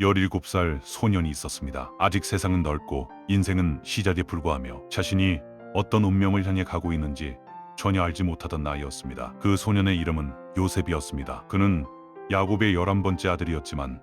17살 소년이 있었습니다. 아직 세상은 넓고 인생은 시작에 불과하며 자신이 어떤 운명을 향해 가고 있는지 전혀 알지 못하던 나이였습니다. 그 소년의 이름은 요셉이었습니다. 그는 야곱의 11번째 아들이었지만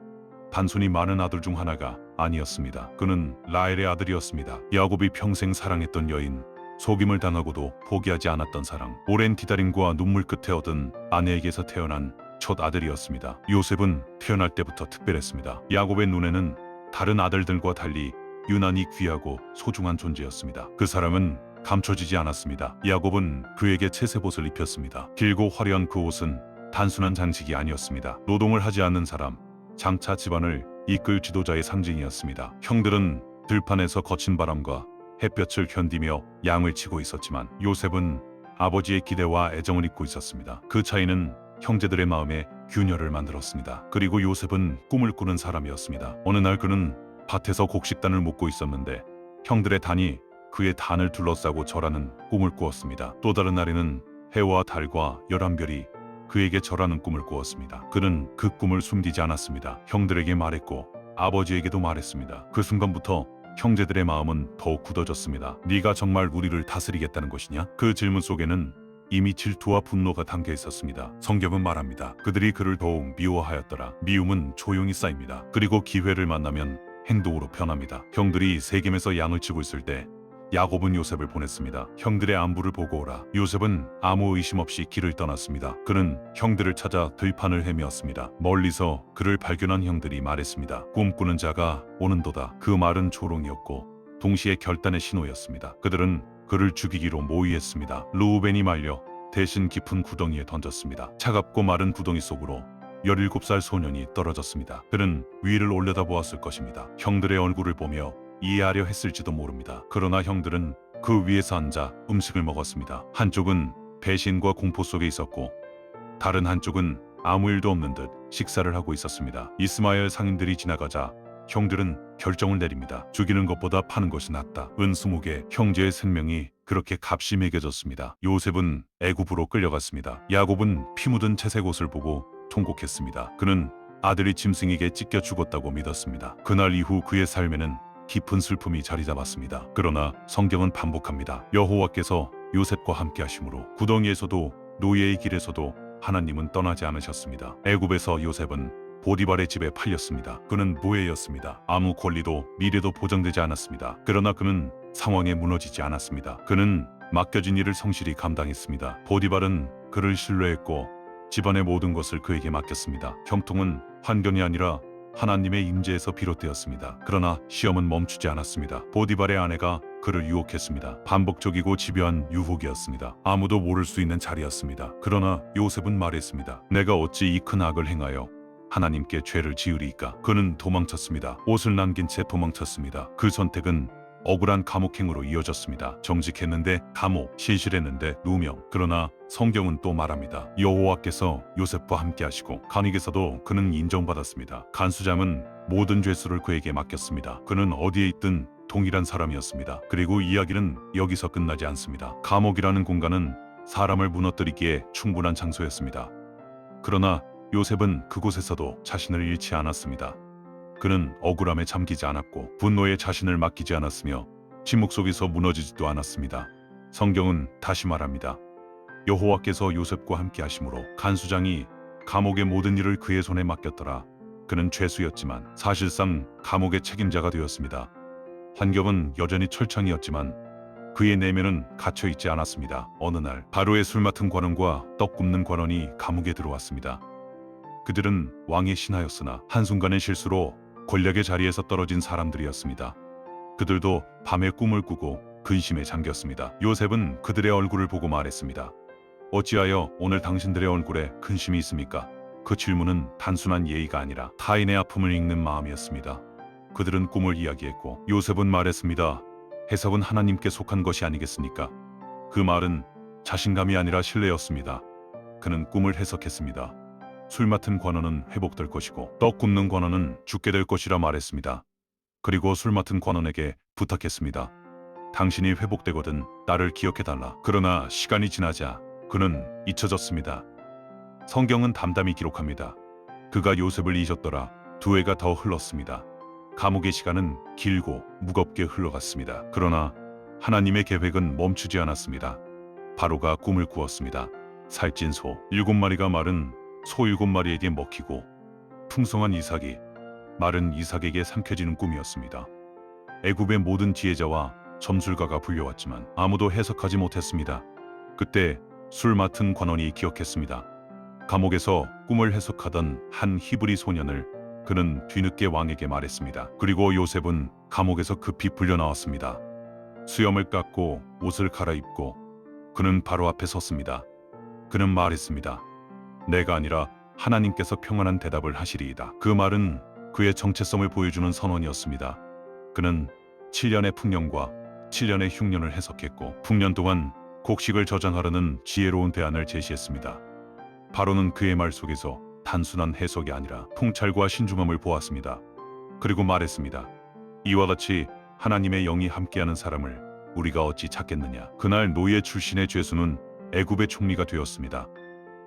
단순히 많은 아들 중 하나가 아니었습니다. 그는 라헬의 아들이었습니다. 야곱이 평생 사랑했던 여인, 속임을 당하고도 포기하지 않았던 사랑, 오랜 기다림과 눈물 끝에 얻은 아내에게서 태어난 첫 아들이었습니다. 요셉은 태어날 때부터 특별했습니다. 야곱의 눈에는 다른 아들들과 달리 유난히 귀하고 소중한 존재였습니다. 그 사랑은 감춰지지 않았습니다. 야곱은 그에게 채색옷을 입혔습니다. 길고 화려한 그 옷은 단순한 장식이 아니었습니다. 노동을 하지 않는 사람, 장차 집안을 이끌 지도자의 상징이었습니다. 형들은 들판에서 거친 바람과 햇볕을 견디며 양을 치고 있었지만 요셉은 아버지의 기대와 애정을 잊고 있었습니다. 그 차이는 형제들의 마음에 균열을 만들었습니다. 그리고 요셉은 꿈을 꾸는 사람이었습니다. 어느 날 그는 밭에서 곡식단을 묶고 있었는데 형들의 단이 그의 단을 둘러싸고 절하는 꿈을 꾸었습니다. 또 다른 날에는 해와 달과 11별이 그에게 절하는 꿈을 꾸었습니다. 그는 그 꿈을 숨기지 않았습니다. 형들에게 말했고 아버지에게도 말했습니다. 그 순간부터 형제들의 마음은 더욱 굳어졌습니다. 네가 정말 우리를 다스리겠다는 것이냐? 그 질문 속에는 이미 질투와 분노가 담겨 있었습니다. 성경은 말합니다. 그들이 그를 더욱 미워하였더라. 미움은 조용히 쌓입니다. 그리고 기회를 만나면 행동으로 변합니다. 형들이 세겜에서 양을 치고 있을 때 야곱은 요셉을 보냈습니다. 형들의 안부를 보고 오라. 요셉은 아무 의심 없이 길을 떠났습니다. 그는 형들을 찾아 들판을 헤매었습니다. 멀리서 그를 발견한 형들이 말했습니다. 꿈꾸는 자가 오는도다. 그 말은 조롱이었고 동시에 결단의 신호였습니다. 그들은 그를 죽이기로 모의했습니다. 르우벤이 말려 대신 깊은 구덩이에 던졌습니다. 차갑고 마른 구덩이 속으로 17살 소년이 떨어졌습니다. 그는 위를 올려다보았을 것입니다. 형들의 얼굴을 보며 이해하려 했을지도 모릅니다. 그러나 형들은 그 위에서 앉아 음식을 먹었습니다. 한쪽은 배신과 공포 속에 있었고 다른 한쪽은 아무 일도 없는 듯 식사를 하고 있었습니다. 이스마엘 상인들이 지나가자 형들은 결정을 내립니다. 죽이는 것보다 파는 것이 낫다. 은 20개 형제의 생명이 그렇게 값이 매겨졌습니다. 요셉은 애굽으로 끌려갔습니다. 야곱은 피 묻은 채색 옷을 보고 통곡했습니다. 그는 아들이 짐승에게 찢겨 죽었다고 믿었습니다. 그날 이후 그의 삶에는 깊은 슬픔이 자리 잡았습니다. 그러나 성경은 반복합니다. 여호와께서 요셉과 함께 하심으로 구덩이에서도 노예의 길에서도 하나님은 떠나지 않으셨습니다. 애굽에서 요셉은 보디발의 집에 팔렸습니다. 그는 노예였습니다. 아무 권리도 미래도 보장되지 않았습니다. 그러나 그는 상황에 무너지지 않았습니다. 그는 맡겨진 일을 성실히 감당했습니다. 보디발은 그를 신뢰했고 집안의 모든 것을 그에게 맡겼습니다. 형통은 환경이 아니라 하나님의 임재에서 비롯되었습니다. 그러나 시험은 멈추지 않았습니다. 보디발의 아내가 그를 유혹했습니다. 반복적이고 집요한 유혹이었습니다. 아무도 모를 수 있는 자리였습니다. 그러나 요셉은 말했습니다. 내가 어찌 이 큰 악을 행하여 하나님께 죄를 지으리이까? 그는 도망쳤습니다. 옷을 남긴 채 도망쳤습니다. 그 선택은 억울한 감옥행으로 이어졌습니다. 정직했는데 감옥, 신실했는데 누명. 그러나 성경은 또 말합니다. 여호와께서 요셉과 함께 하시고 간익에서도 그는 인정받았습니다. 간수장은 모든 죄수를 그에게 맡겼습니다. 그는 어디에 있든 동일한 사람이었습니다. 그리고 이야기는 여기서 끝나지 않습니다. 감옥이라는 공간은 사람을 무너뜨리기에 충분한 장소였습니다. 그러나 요셉은 그곳에서도 자신을 잃지 않았습니다. 그는 억울함에 잠기지 않았고 분노에 자신을 맡기지 않았으며 침묵 속에서 무너지지도 않았습니다. 성경은 다시 말합니다. 여호와께서 요셉과 함께 하심으로 간수장이 감옥의 모든 일을 그의 손에 맡겼더라. 그는 죄수였지만 사실상 감옥의 책임자가 되었습니다. 환경은 여전히 철창이었지만 그의 내면은 갇혀있지 않았습니다. 어느 날 바로의 술 맡은 관원과 떡 굽는 관원이 감옥에 들어왔습니다. 그들은 왕의 신하였으나 한순간의 실수로 권력의 자리에서 떨어진 사람들이었습니다. 그들도 밤에 꿈을 꾸고 근심에 잠겼습니다. 요셉은 그들의 얼굴을 보고 말했습니다. 어찌하여 오늘 당신들의 얼굴에 근심이 있습니까? 그 질문은 단순한 예의가 아니라 타인의 아픔을 읽는 마음이었습니다. 그들은 꿈을 이야기했고 요셉은 말했습니다. 해석은 하나님께 속한 것이 아니겠습니까? 그 말은 자신감이 아니라 신뢰였습니다. 그는 꿈을 해석했습니다. 술 맡은 관원은 회복될 것이고 떡 굽는 관원은 죽게 될 것이라 말했습니다. 그리고 술 맡은 관원에게 부탁했습니다. 당신이 회복되거든 나를 기억해달라. 그러나 시간이 지나자 그는 잊혀졌습니다. 성경은 담담히 기록합니다. 그가 요셉을 잊었더라. 두 해가 더 흘렀습니다. 감옥의 시간은 길고 무겁게 흘러갔습니다. 그러나 하나님의 계획은 멈추지 않았습니다. 바로가 꿈을 꾸었습니다. 살찐 소 7마리가 마른 소 7마리에게 먹히고 풍성한 이삭이 마른 이삭에게 삼켜지는 꿈이었습니다. 애굽의 모든 지혜자와 점술가가 불려왔지만 아무도 해석하지 못했습니다. 그때 술 맡은 관원이 기억했습니다. 감옥에서 꿈을 해석하던 한 히브리 소년을 그는 뒤늦게 왕에게 말했습니다. 그리고 요셉은 감옥에서 급히 불려나왔습니다. 수염을 깎고 옷을 갈아입고 그는 바로 앞에 섰습니다. 그는 말했습니다. 내가 아니라 하나님께서 평안한 대답을 하시리이다. 그 말은 그의 정체성을 보여주는 선언이었습니다. 그는 7년의 풍년과 7년의 흉년을 해석했고 풍년 동안 곡식을 저장하려는 지혜로운 대안을 제시했습니다. 바로는 그의 말 속에서 단순한 해석이 아니라 통찰과 신중함을 보았습니다. 그리고 말했습니다. 이와 같이 하나님의 영이 함께하는 사람을 우리가 어찌 찾겠느냐. 그날 노예 출신의 죄수는 애굽의 총리가 되었습니다.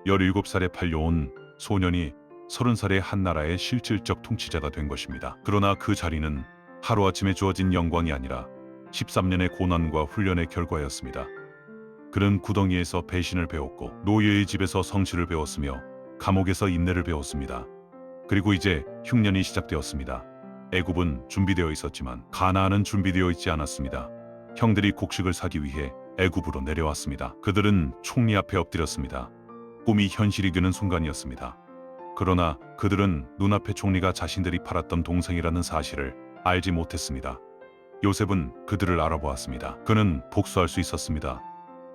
17살에 팔려온 소년이 30살의 한 나라의 실질적 통치자가 된 것입니다. 그러나 그 자리는 하루아침에 주어진 영광이 아니라 13년의 고난과 훈련의 결과였습니다. 그는 구덩이에서 배신을 배웠고 노예의 집에서 성실을 배웠으며 감옥에서 인내를 배웠습니다. 그리고 이제 흉년이 시작되었습니다. 애굽은 준비되어 있었지만 가나안은 준비되어 있지 않았습니다. 형들이 곡식을 사기 위해 애굽으로 내려왔습니다. 그들은 총리 앞에 엎드렸습니다. 꿈이 현실이 되는 순간이었습니다. 그러나 그들은 눈앞의 총리가 자신들이 팔았던 동생이라는 사실을 알지 못했습니다. 요셉은 그들을 알아보았습니다. 그는 복수할 수 있었습니다.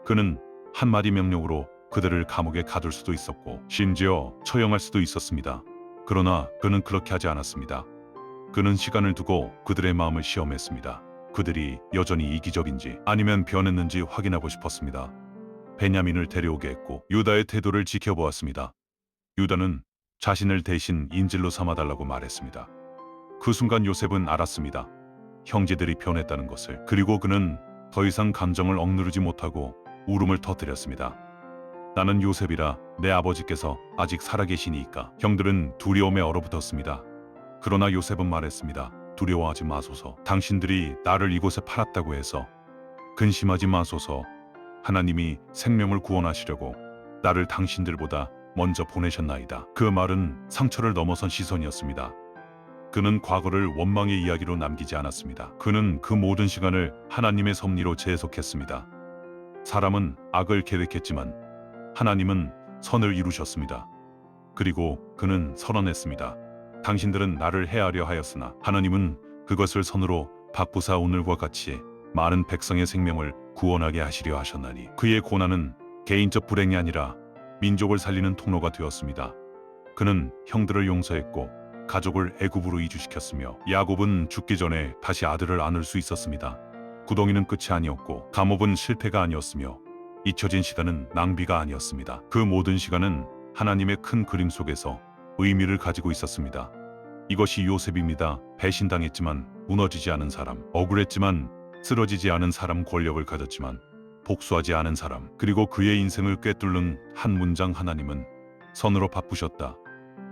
그는 한마디 명령으로 그들을 감옥에 가둘 수도 있었고 심지어 처형할 수도 있었습니다. 그러나 그는 그렇게 하지 않았습니다. 그는 시간을 두고 그들의 마음을 시험했습니다. 그들이 여전히 이기적인지 아니면 변했는지 확인하고 싶었습니다. 베냐민을 데려오게 했고 유다의 태도를 지켜보았습니다. 유다는 자신을 대신 인질로 삼아달라고 말했습니다. 그 순간 요셉은 알았습니다. 형제들이 변했다는 것을. 그리고 그는 더 이상 감정을 억누르지 못하고 울음을 터뜨렸습니다. 나는 요셉이라 내 아버지께서 아직 살아계시니까. 형들은 두려움에 얼어붙었습니다. 그러나 요셉은 말했습니다. 두려워하지 마소서. 당신들이 나를 이곳에 팔았다고 해서 근심하지 마소서. 하나님이 생명을 구원하시려고 나를 당신들보다 먼저 보내셨나이다. 그 말은 상처를 넘어선 시선이었습니다. 그는 과거를 원망의 이야기로 남기지 않았습니다. 그는 그 모든 시간을 하나님의 섭리로 재해석했습니다. 사람은 악을 계획했지만 하나님은 선을 이루셨습니다. 그리고 그는 선언했습니다. 당신들은 나를 해하려 하였으나 하나님은 그것을 선으로 바꾸사 오늘과 같이 많은 백성의 생명을 구원하게 하시려 하셨나니. 그의 고난은 개인적 불행이 아니라 민족을 살리는 통로가 되었습니다. 그는 형들을 용서했고 가족을 애굽으로 이주시켰으며 야곱은 죽기 전에 다시 아들을 안을 수 있었습니다. 구덩이는 끝이 아니었고 감옥은 실패가 아니었으며 잊혀진 시간은 낭비가 아니었습니다. 그 모든 시간은 하나님의 큰 그림 속에서 의미를 가지고 있었습니다. 이것이 요셉입니다. 배신당했지만 무너지지 않은 사람, 억울했지만 쓰러지지 않은 사람, 권력을 가졌지만 복수하지 않은 사람, 그리고 그의 인생을 꿰뚫는 한 문장. 하나님은 선으로 바꾸셨다.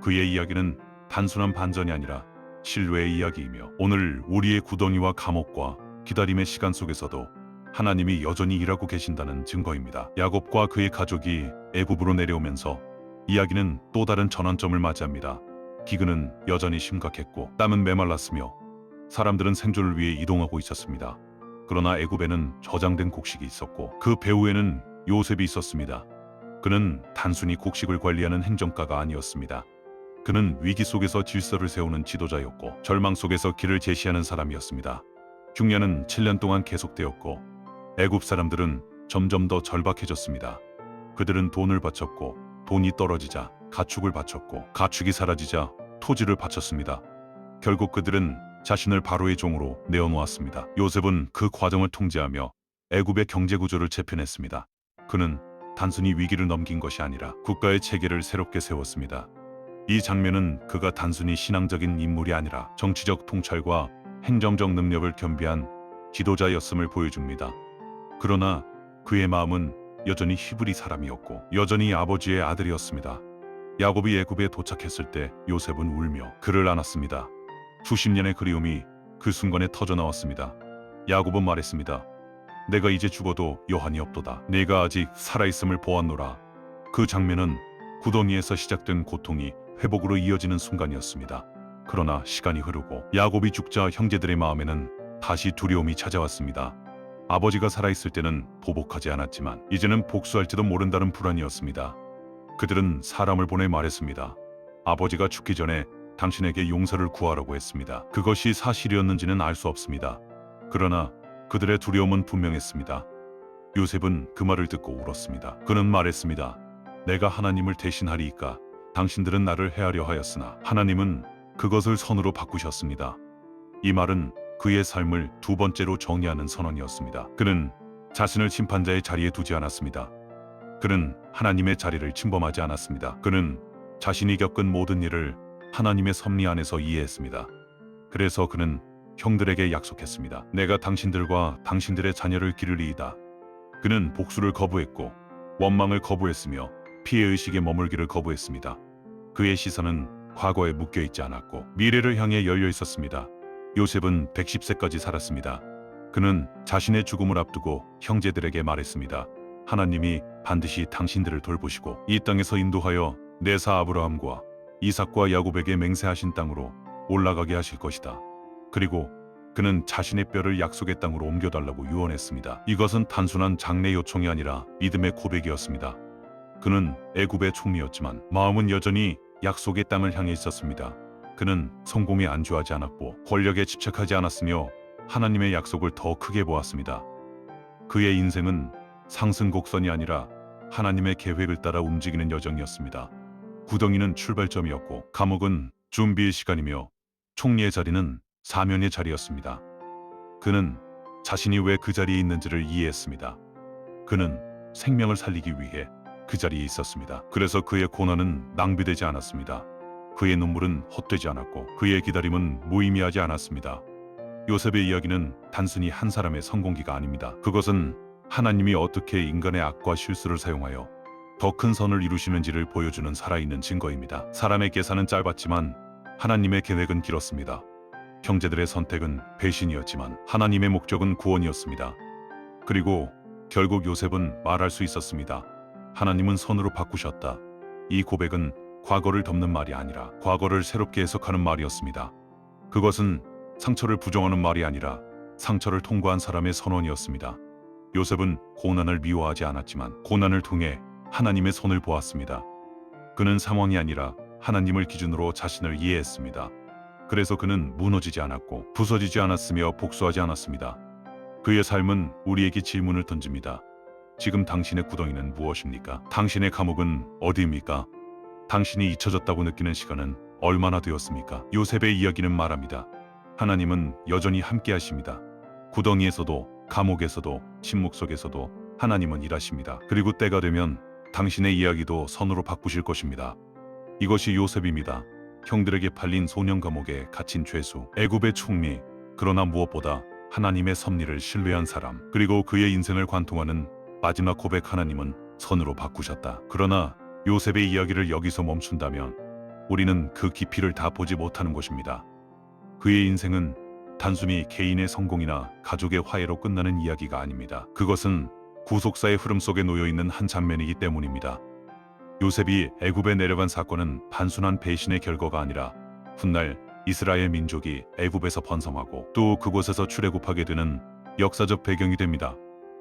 그의 이야기는 단순한 반전이 아니라 신뢰의 이야기이며 오늘 우리의 구덩이와 감옥과 기다림의 시간 속에서도 하나님이 여전히 일하고 계신다는 증거입니다. 야곱과 그의 가족이 애굽으로 내려오면서 이야기는 또 다른 전환점을 맞이합니다. 기근은 여전히 심각했고 땀은 메말랐으며 사람들은 생존을 위해 이동하고 있었습니다. 그러나 애굽에는 저장된 곡식이 있었고 그 배후에는 요셉이 있었습니다. 그는 단순히 곡식을 관리하는 행정가가 아니었습니다. 그는 위기 속에서 질서를 세우는 지도자였고 절망 속에서 길을 제시하는 사람이었습니다. 흉년은 7년 동안 계속되었고 애굽 사람들은 점점 더 절박해졌습니다. 그들은 돈을 바쳤고 돈이 떨어지자 가축을 바쳤고 가축이 사라지자 토지를 바쳤습니다. 결국 그들은 자신을 바로의 종으로 내어놓았습니다. 요셉은 그 과정을 통제하며 애굽의 경제 구조를 재편했습니다. 그는 단순히 위기를 넘긴 것이 아니라 국가의 체계를 새롭게 세웠습니다. 이 장면은 그가 단순히 신앙적인 인물이 아니라 정치적 통찰과 행정적 능력을 겸비한 지도자였음을 보여줍니다. 그러나 그의 마음은 여전히 히브리 사람이었고 여전히 아버지의 아들이었습니다. 야곱이 애굽에 도착했을 때 요셉은 울며 그를 안았습니다. 수십 년의 그리움이 그 순간에 터져 나왔습니다. 야곱은 말했습니다. 내가 이제 죽어도 여한이 없도다. 내가 아직 살아있음을 보았노라. 그 장면은 구덩이에서 시작된 고통이 회복으로 이어지는 순간이었습니다. 그러나 시간이 흐르고 야곱이 죽자 형제들의 마음에는 다시 두려움이 찾아왔습니다. 아버지가 살아있을 때는 보복하지 않았지만 이제는 복수할지도 모른다는 불안이었습니다. 그들은 사람을 보내 말했습니다. 아버지가 죽기 전에 당신에게 용서를 구하라고 했습니다. 그것이 사실이었는지는 알 수 없습니다. 그러나 그들의 두려움은 분명했습니다. 요셉은 그 말을 듣고 울었습니다. 그는 말했습니다. 내가 하나님을 대신하리이까 당신들은 나를 해하려 하였으나 하나님은 그것을 선으로 바꾸셨습니다. 이 말은 그의 삶을 두 번째로 정의하는 선언이었습니다. 그는 자신을 심판자의 자리에 두지 않았습니다. 그는 하나님의 자리를 침범하지 않았습니다. 그는 자신이 겪은 모든 일을 하나님의 섭리 안에서 이해했습니다. 그래서 그는 형들에게 약속했습니다. 내가 당신들과 당신들의 자녀를 기르리이다. 그는 복수를 거부했고 원망을 거부했으며 피해의식에 머물기를 거부했습니다. 그의 시선은 과거에 묶여있지 않았고 미래를 향해 열려 있었습니다. 요셉은 110세까지 살았습니다. 그는 자신의 죽음을 앞두고 형제들에게 말했습니다. 하나님이 반드시 당신들을 돌보시고 이 땅에서 인도하여 내사 아브라함과 이삭과 야곱에게 맹세하신 땅으로 올라가게 하실 것이다. 그리고 그는 자신의 뼈를 약속의 땅으로 옮겨달라고 유언했습니다. 이것은 단순한 장래 요청이 아니라 믿음의 고백이었습니다. 그는 애굽의 총리였지만 마음은 여전히 약속의 땅을 향해 있었습니다. 그는 성공에 안주하지 않았고 권력에 집착하지 않았으며 하나님의 약속을 더 크게 보았습니다. 그의 인생은 상승 곡선이 아니라 하나님의 계획을 따라 움직이는 여정이었습니다. 구덩이는 출발점이었고 감옥은 준비의 시간이며 총리의 자리는 사명의 자리였습니다. 그는 자신이 왜 그 자리에 있는지를 이해했습니다. 그는 생명을 살리기 위해 그 자리에 있었습니다. 그래서 그의 고난은 낭비되지 않았습니다. 그의 눈물은 헛되지 않았고 그의 기다림은 무의미하지 않았습니다. 요셉의 이야기는 단순히 한 사람의 성공기가 아닙니다. 그것은 하나님이 어떻게 인간의 악과 실수를 사용하여 더 큰 선을 이루시는지를 보여주는 살아있는 증거입니다. 사람의 계산은 짧았지만 하나님의 계획은 길었습니다. 형제들의 선택은 배신이었지만 하나님의 목적은 구원이었습니다. 그리고 결국 요셉은 말할 수 있었습니다. 하나님은 선으로 바꾸셨다. 이 고백은 과거를 덮는 말이 아니라 과거를 새롭게 해석하는 말이었습니다. 그것은 상처를 부정하는 말이 아니라 상처를 통과한 사람의 선언이었습니다. 요셉은 고난을 미워하지 않았지만 고난을 통해 하나님의 손을 보았습니다. 그는 상황이 아니라 하나님을 기준으로 자신을 이해했습니다. 그래서 그는 무너지지 않았고 부서지지 않았으며 복수하지 않았습니다. 그의 삶은 우리에게 질문을 던집니다. 지금 당신의 구덩이는 무엇입니까? 당신의 감옥은 어디입니까? 당신이 잊혀졌다고 느끼는 시간은 얼마나 되었습니까? 요셉의 이야기는 말합니다. 하나님은 여전히 함께 하십니다. 구덩이에서도 감옥에서도 침묵 속에서도 하나님은 일하십니다. 그리고 때가 되면 당신의 이야기도 선으로 바꾸실 것입니다. 이것이 요셉입니다. 형들에게 팔린 소년 감옥에 갇힌 죄수, 애굽의 총리, 그러나 무엇보다 하나님의 섭리를 신뢰한 사람, 그리고 그의 인생을 관통하는 마지막 고백. 하나님은 선으로 바꾸셨다. 그러나 요셉의 이야기를 여기서 멈춘다면 우리는 그 깊이를 다 보지 못하는 것입니다. 그의 인생은 단순히 개인의 성공이나 가족의 화해로 끝나는 이야기가 아닙니다. 그것은 구속사의 흐름 속에 놓여있는 한 장면이기 때문입니다. 요셉이 애굽에 내려간 사건은 단순한 배신의 결과가 아니라 훗날 이스라엘 민족이 애굽에서 번성하고 또 그곳에서 출애굽하게 되는 역사적 배경이 됩니다.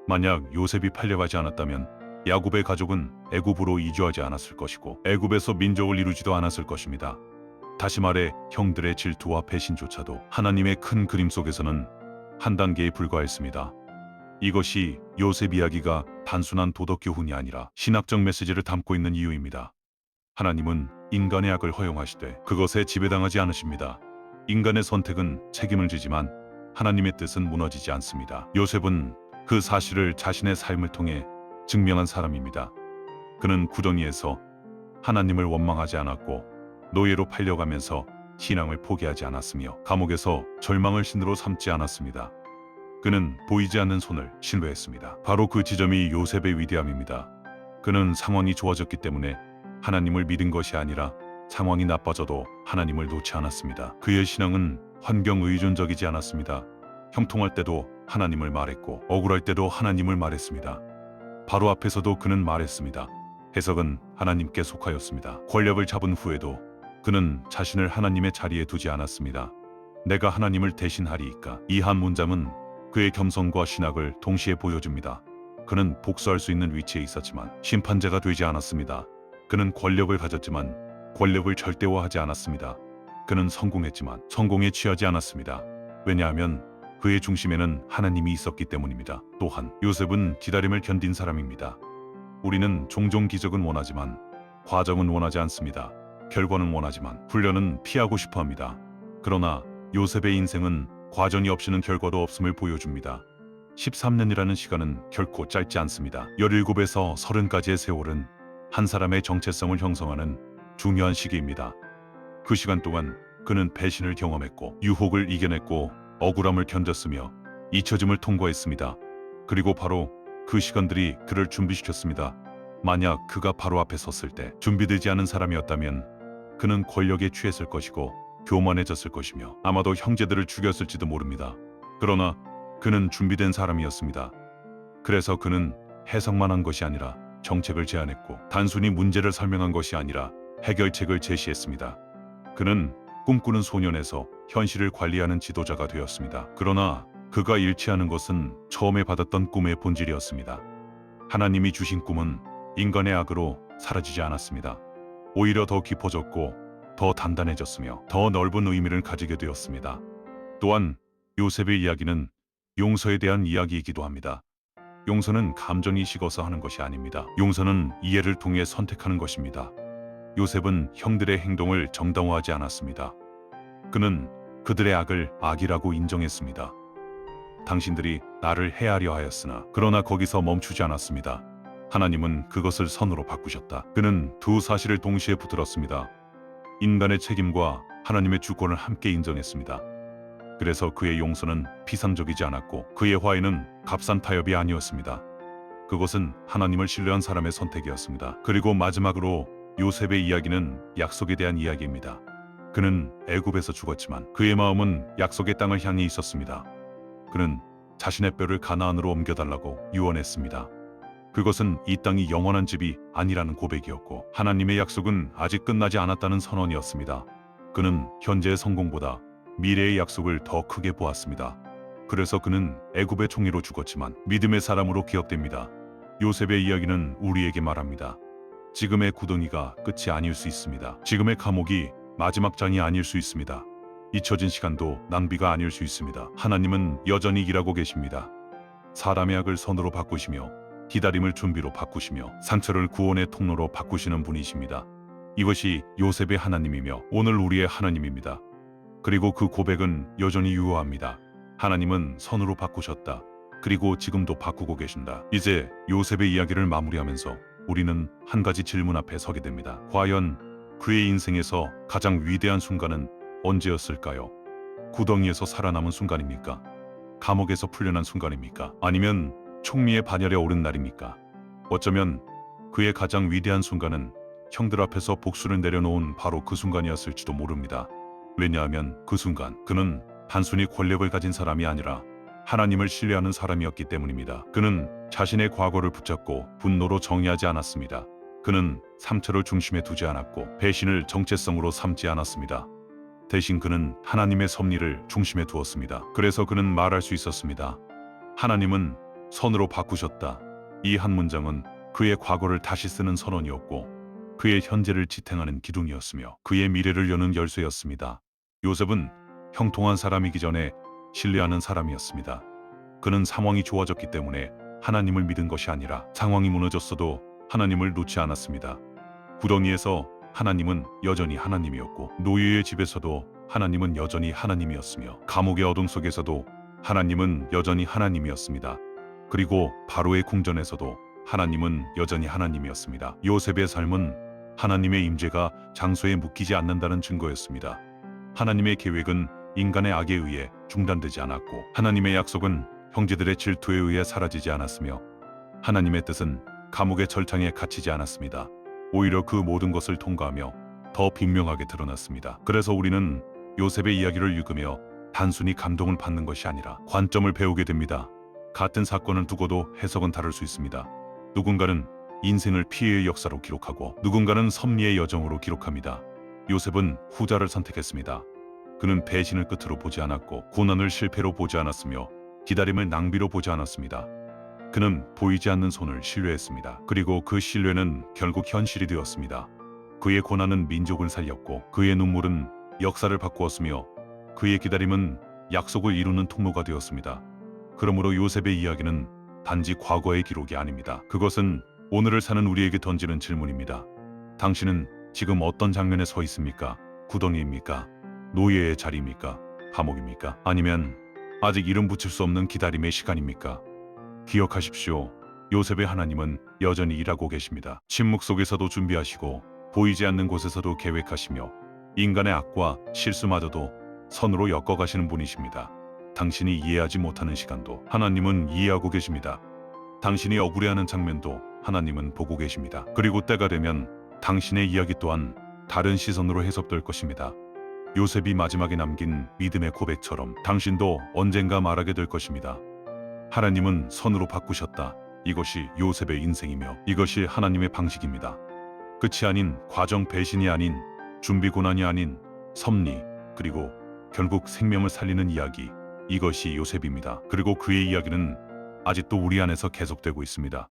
만약 요셉이 팔려가지 않았다면 야곱의 가족은 애굽으로 이주하지 않았을 것이고 애굽에서 민족을 이루지도 않았을 것입니다. 다시 말해 형들의 질투와 배신조차도 하나님의 큰 그림 속에서는 한 단계에 불과했습니다. 이것이 요셉 이야기가 단순한 도덕 교훈이 아니라 신학적 메시지를 담고 있는 이유입니다. 하나님은 인간의 악을 허용하시되 그것에 지배당하지 않으십니다. 인간의 선택은 책임을 지지만 하나님의 뜻은 무너지지 않습니다. 요셉은 그 사실을 자신의 삶을 통해 증명한 사람입니다. 그는 구덩이에서 하나님을 원망하지 않았고 노예로 팔려가면서 신앙을 포기하지 않았으며 감옥에서 절망을 신으로 삼지 않았습니다. 그는 보이지 않는 손을 신뢰했습니다. 바로 그 지점이 요셉의 위대함입니다. 그는 상황이 좋아졌기 때문에 하나님을 믿은 것이 아니라 상황이 나빠져도 하나님을 놓지 않았습니다. 그의 신앙은 환경 의존적이지 않았습니다. 형통할 때도 하나님을 말했고 억울할 때도 하나님을 말했습니다. 바로 앞에서도 그는 말했습니다. 해석은 하나님께 속하였습니다. 권력을 잡은 후에도 그는 자신을 하나님의 자리에 두지 않았습니다. 내가 하나님을 대신하리이까. 이 한 문장은 그의 겸손과 신학을 동시에 보여줍니다. 그는 복수할 수 있는 위치에 있었지만 심판자가 되지 않았습니다. 그는 권력을 가졌지만 권력을 절대화하지 않았습니다. 그는 성공했지만 성공에 취하지 않았습니다. 왜냐하면 그의 중심에는 하나님이 있었기 때문입니다. 또한 요셉은 기다림을 견딘 사람입니다. 우리는 종종 기적은 원하지만 과정은 원하지 않습니다. 결과는 원하지만 훈련은 피하고 싶어 합니다. 그러나 요셉의 인생은 과정이 없이는 결과도 없음을 보여줍니다. 13년이라는 시간은 결코 짧지 않습니다. 17에서 30까지의 세월은 한 사람의 정체성을 형성하는 중요한 시기입니다. 그 시간 동안 그는 배신을 경험했고 유혹을 이겨냈고 억울함을 견뎠으며 잊혀짐을 통과했습니다. 그리고 바로 그 시간들이 그를 준비시켰습니다. 만약 그가 바로 앞에 섰을 때 준비되지 않은 사람이었다면 그는 권력에 취했을 것이고 교만해졌을 것이며 아마도 형제들을 죽였을지도 모릅니다. 그러나 그는 준비된 사람이었습니다. 그래서 그는 해석만 한 것이 아니라 정책을 제안했고 단순히 문제를 설명한 것이 아니라 해결책을 제시했습니다. 그는 꿈꾸는 소년에서 현실을 관리하는 지도자가 되었습니다. 그러나 그가 잃지 않은 것은 처음에 받았던 꿈의 본질이었습니다. 하나님이 주신 꿈은 인간의 악으로 사라지지 않았습니다. 오히려 더 깊어졌고 더 단단해졌으며 더 넓은 의미를 가지게 되었습니다. 또한 요셉의 이야기는 용서에 대한 이야기이기도 합니다. 용서는 감정이 식어서 하는 것이 아닙니다. 용서는 이해를 통해 선택하는 것입니다. 요셉은 형들의 행동을 정당화하지 않았습니다. 그는 그들의 악을 악이라고 인정했습니다. 당신들이 나를 해하려 하였으나 그러나 거기서 멈추지 않았습니다. 하나님은 그것을 선으로 바꾸셨다. 그는 두 사실을 동시에 붙들었습니다. 인간의 책임과 하나님의 주권을 함께 인정했습니다. 그래서 그의 용서는 피상적이지 않았고 그의 화해는 값싼 타협이 아니었습니다. 그것은 하나님을 신뢰한 사람의 선택이었습니다. 그리고 마지막으로 요셉의 이야기는 약속에 대한 이야기입니다. 그는 애굽에서 죽었지만 그의 마음은 약속의 땅을 향해 있었습니다. 그는 자신의 뼈를 가나안으로 옮겨달라고 유언했습니다. 그것은 이 땅이 영원한 집이 아니라는 고백이었고 하나님의 약속은 아직 끝나지 않았다는 선언이었습니다. 그는 현재의 성공보다 미래의 약속을 더 크게 보았습니다. 그래서 그는 애굽의 총리로 죽었지만 믿음의 사람으로 기억됩니다. 요셉의 이야기는 우리에게 말합니다. 지금의 구덩이가 끝이 아닐 수 있습니다. 지금의 감옥이 마지막 장이 아닐 수 있습니다. 잊혀진 시간도 낭비가 아닐 수 있습니다. 하나님은 여전히 일하고 계십니다. 사람의 악을 선으로 바꾸시며 기다림을 준비로 바꾸시며 상처를 구원의 통로로 바꾸시는 분이십니다. 이것이 요셉의 하나님이며 오늘 우리의 하나님입니다. 그리고 그 고백은 여전히 유효합니다. 하나님은 선으로 바꾸셨다. 그리고 지금도 바꾸고 계신다. 이제 요셉의 이야기를 마무리하면서 우리는 한 가지 질문 앞에 서게 됩니다. 과연 그의 인생에서 가장 위대한 순간은 언제였을까요? 구덩이에서 살아남은 순간입니까? 감옥에서 풀려난 순간입니까? 아니면 총리의 반열에 오른 날입니까? 어쩌면 그의 가장 위대한 순간은 형들 앞에서 복수를 내려놓은 바로 그 순간이었을지도 모릅니다. 왜냐하면 그 순간 그는 단순히 권력을 가진 사람이 아니라 하나님을 신뢰하는 사람이었기 때문입니다. 그는 자신의 과거를 붙잡고 분노로 정의하지 않았습니다. 그는 상처를 중심에 두지 않았고 배신을 정체성으로 삼지 않았습니다. 대신 그는 하나님의 섭리를 중심에 두었습니다. 그래서 그는 말할 수 있었습니다. 하나님은 선으로 바꾸셨다. 이 한 문장은 그의 과거를 다시 쓰는 선언이었고 그의 현재를 지탱하는 기둥이었으며 그의 미래를 여는 열쇠였습니다. 요셉은 형통한 사람이기 전에 신뢰하는 사람이었습니다. 그는 상황이 좋아졌기 때문에 하나님을 믿은 것이 아니라 상황이 무너졌어도 하나님을 놓지 않았습니다. 구덩이에서 하나님은 여전히 하나님이었고 노예의 집에서도 하나님은 여전히 하나님이었으며 감옥의 어둠 속에서도 하나님은 여전히 하나님이었습니다. 그리고 바로의 궁전에서도 하나님은 여전히 하나님이었습니다. 요셉의 삶은 하나님의 임재가 장소에 묶이지 않는다는 증거였습니다. 하나님의 계획은 인간의 악에 의해 중단되지 않았고 하나님의 약속은 형제들의 질투에 의해 사라지지 않았으며 하나님의 뜻은 감옥의 절창에 갇히지 않았습니다. 오히려 그 모든 것을 통과하며 더 분명하게 드러났습니다. 그래서 우리는 요셉의 이야기를 읽으며 단순히 감동을 받는 것이 아니라 관점을 배우게 됩니다. 같은 사건을 두고도 해석은 다를 수 있습니다. 누군가는 인생을 피해의 역사로 기록하고 누군가는 섭리의 여정으로 기록합니다. 요셉은 후자를 선택했습니다. 그는 배신을 끝으로 보지 않았고 고난을 실패로 보지 않았으며 기다림을 낭비로 보지 않았습니다. 그는 보이지 않는 손을 신뢰했습니다. 그리고 그 신뢰는 결국 현실이 되었습니다. 그의 고난은 민족을 살렸고 그의 눈물은 역사를 바꾸었으며 그의 기다림은 약속을 이루는 통로가 되었습니다. 그러므로 요셉의 이야기는 단지 과거의 기록이 아닙니다. 그것은 오늘을 사는 우리에게 던지는 질문입니다. 당신은 지금 어떤 장면에 서 있습니까? 구덩이입니까? 노예의 자리입니까? 감옥입니까? 아니면 아직 이름 붙일 수 없는 기다림의 시간입니까? 기억하십시오. 요셉의 하나님은 여전히 일하고 계십니다. 침묵 속에서도 준비하시고 보이지 않는 곳에서도 계획하시며 인간의 악과 실수마저도 선으로 엮어가시는 분이십니다. 당신이 이해하지 못하는 시간도 하나님은 이해하고 계십니다. 당신이 억울해하는 장면도 하나님은 보고 계십니다. 그리고 때가 되면 당신의 이야기 또한 다른 시선으로 해석될 것입니다. 요셉이 마지막에 남긴 믿음의 고백처럼 당신도 언젠가 말하게 될 것입니다. 하나님은 선으로 바꾸셨다. 이것이 요셉의 인생이며 이것이 하나님의 방식입니다. 끝이 아닌 과정, 배신이 아닌 준비, 고난이 아닌 섭리, 그리고 결국 생명을 살리는 이야기, 이것이 요셉입니다. 그리고 그의 이야기는 아직도 우리 안에서 계속되고 있습니다.